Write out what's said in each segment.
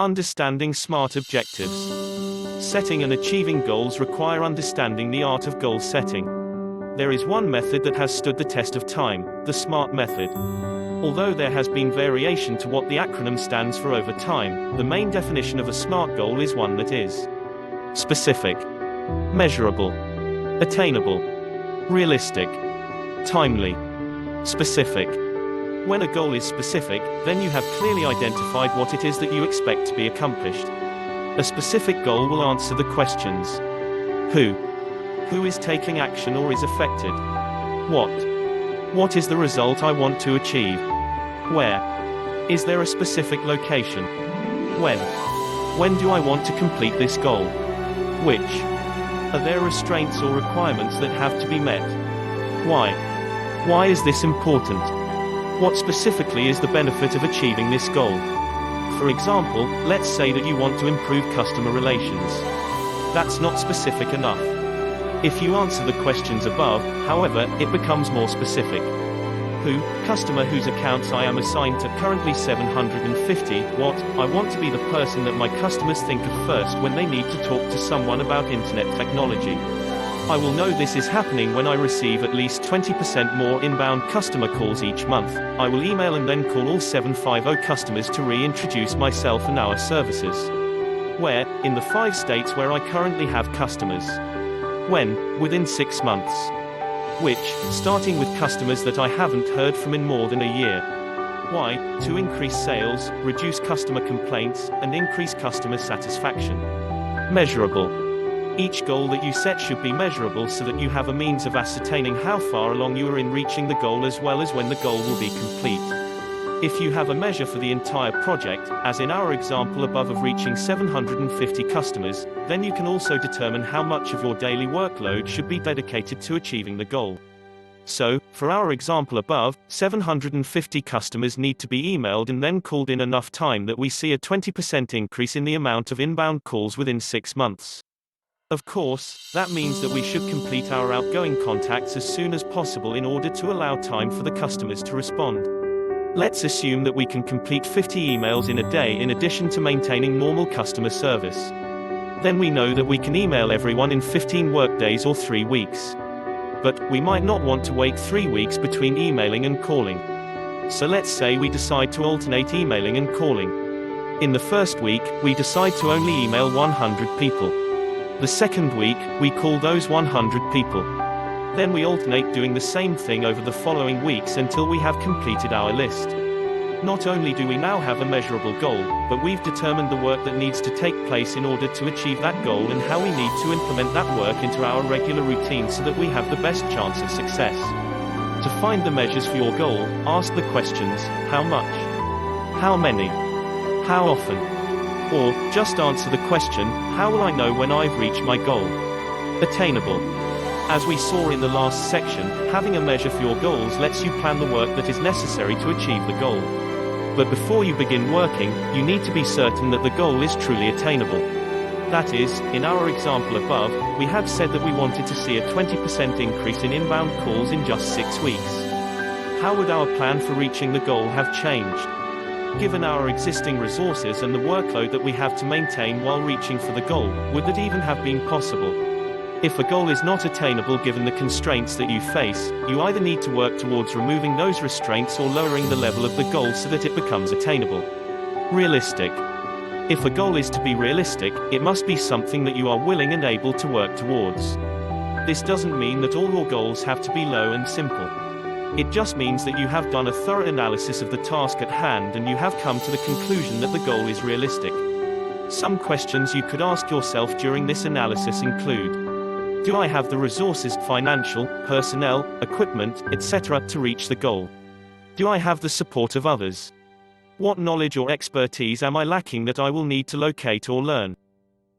Understanding SMART objectives. Setting and achieving goals require understanding the art of goal setting. There is one method that has stood the test of time, the SMART method. Although there has been variation to what the acronym stands for over time, the main definition of a SMART goal is one that is specific, measurable, attainable, realistic, timely. Specific. When a goal is specific, then you have clearly identified what it is that you expect to be accomplished. A specific goal will answer the questions: who? Who is taking action or is affected? What? What is the result I want to achieve? Where? Is there a specific location? When? When do I want to complete this goal? Which? Are there restraints or requirements that have to be met? Why? Why is this important? What specifically is the benefit of achieving this goal? For example, let's say that you want to improve customer relations. That's not specific enough. If you answer the questions above, however, it becomes more specific. Who? Customer whose accounts I am assigned to, currently 750. What? I want to be the person that my customers think of first when they need to talk to someone about internet technology. I will know this is happening when I receive at least 20% more inbound customer calls each month. I will email and then call all 750 customers to reintroduce myself and our services. Where? In the 5 states where I currently have customers. When? Within 6 months. Which? Starting with customers that I haven't heard from in more than a year. Why? To increase sales, reduce customer complaints, and increase customer satisfaction. Measurable. Each goal that you set should be measurable so that you have a means of ascertaining how far along you are in reaching the goal as well as when the goal will be complete. If you have a measure for the entire project, as in our example above of reaching 750 customers, then you can also determine how much of your daily workload should be dedicated to achieving the goal. So, for our example above, 750 customers need to be emailed and then called in enough time that we see a 20% increase in the amount of inbound calls within 6 months. Of course, that means that we should complete our outgoing contacts as soon as possible in order to allow time for the customers to respond. Let's assume that we can complete 50 emails in a day in addition to maintaining normal customer service. Then we know that we can email everyone in 15 workdays or 3 weeks. But we might not want to wait 3 weeks between emailing and calling. So let's say we decide to alternate emailing and calling. In the first week, we decide to only email 100 people. The second week, we call those 100 people. Then we alternate doing the same thing over the following weeks until we have completed our list. Not only do we now have a measurable goal, but we've determined the work that needs to take place in order to achieve that goal and how we need to implement that work into our regular routine so that we have the best chance of success. To find the measures for your goal, ask the questions: how much? How many? How often? Or, just answer the question: how will I know when I've reached my goal? Attainable. As we saw in the last section, having a measure for your goals lets you plan the work that is necessary to achieve the goal. But before you begin working, you need to be certain that the goal is truly attainable. That is, in our example above, we had said that we wanted to see a 20% increase in inbound calls in just 6 weeks. How would our plan for reaching the goal have changed? Given our existing resources and the workload that we have to maintain while reaching for the goal, would that even have been possible? If a goal is not attainable given the constraints that you face, you either need to work towards removing those restraints or lowering the level of the goal so that it becomes attainable. Realistic. If a goal is to be realistic, it must be something that you are willing and able to work towards. This doesn't mean that all your goals have to be low and simple. It just means that you have done a thorough analysis of the task at hand and you have come to the conclusion that the goal is realistic. Some questions you could ask yourself during this analysis include: do I have the resources, financial, personnel, equipment, etc., to reach the goal? Do I have the support of others? What knowledge or expertise am I lacking that I will need to locate or learn?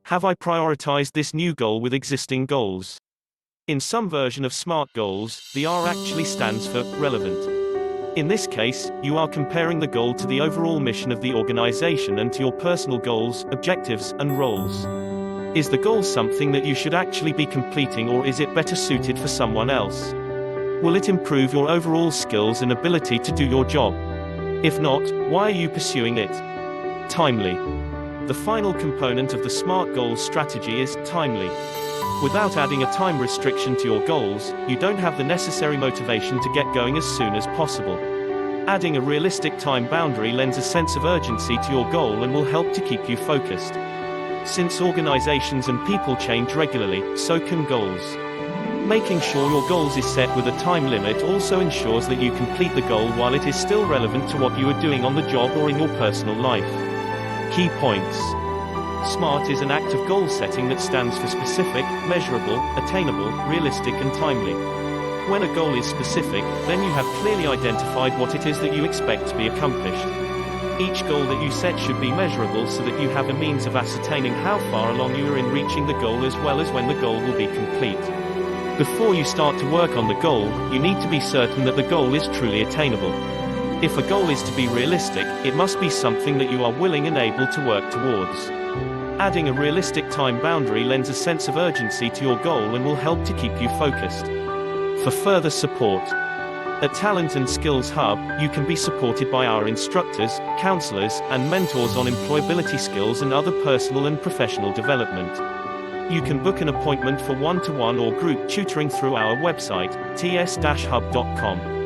Have I prioritized this new goal with existing goals? In some version of SMART goals, the R actually stands for relevant. In this case, you are comparing the goal to the overall mission of the organization and to your personal goals, objectives, and roles. Is the goal something that you should actually be completing, or is it better suited for someone else? Will it improve your overall skills and ability to do your job? If not, why are you pursuing it? Timely. The final component of the SMART goals strategy is timely. Without adding a time restriction to your goals, you don't have the necessary motivation to get going as soon as possible. Adding a realistic time boundary lends a sense of urgency to your goal and will help to keep you focused. Since organizations and people change regularly, so can goals. Making sure your goals is set with a time limit also ensures that you complete the goal while it is still relevant to what you are doing on the job or in your personal life. Key points. SMART is an act of goal setting that stands for specific, measurable, attainable, realistic and timely. When a goal is specific, then you have clearly identified what it is that you expect to be accomplished. Each goal that you set should be measurable so that you have a means of ascertaining how far along you are in reaching the goal as well as when the goal will be complete. Before you start to work on the goal, you need to be certain that the goal is truly attainable. If a goal is to be realistic, it must be something that you are willing and able to work towards. Adding a realistic time boundary lends a sense of urgency to your goal and will help to keep you focused. For further support, at Talent and Skills Hub, you can be supported by our instructors, counselors, and mentors on employability skills and other personal and professional development. You can book an appointment for one-to-one or group tutoring through our website, ts-hub.com.